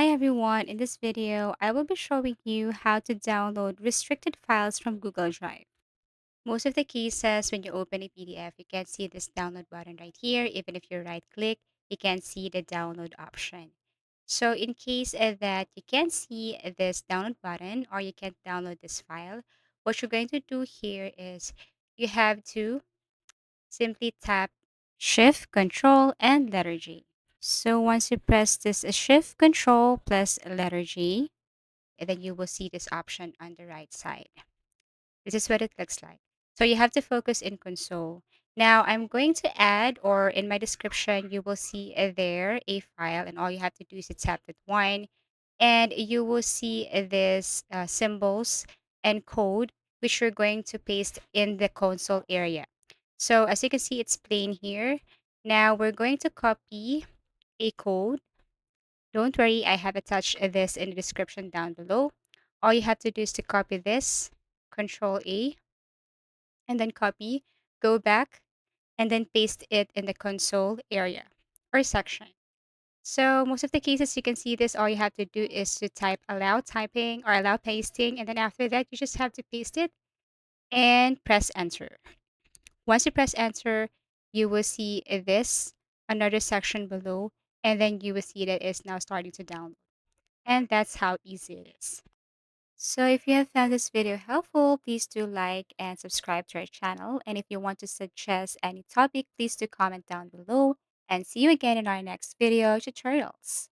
Hi everyone, in this video, I will be showing you how to download restricted files from Google Drive. Most of the cases, when you open a PDF, you can see this download button right here. Even if you right click, you can see the download option. So in case that you can't see this download button or you can't download this file, what you're going to do here is you have to simply tap Shift, Control, and letter G. So once you press this Shift Control plus letter G, and then you will see this option on the right side. This is what it looks like. So you have to focus in console. Now I'm going to add, or in my description, you will see there a file, and all you have to do is to tap that one, and you will see this symbols and code, which you're going to paste in the console area. So as you can see, it's plain here. Now we're going to copy a code. Don't worry, I have attached this in the description down below. All you have to do is to copy this, Control A, and then copy, go back, and then paste it in the console area or section. So most of the cases you can see this, all you have to do is to type allow typing or allow pasting, and then after that you just have to paste it and press enter. Once you press enter, you will see this another section below, and then you will see that it's now starting to download. And that's how easy it is. So if you have found this video helpful, please do like and subscribe to our channel. And if you want to suggest any topic, please do comment down below. And see you again in our next video tutorials.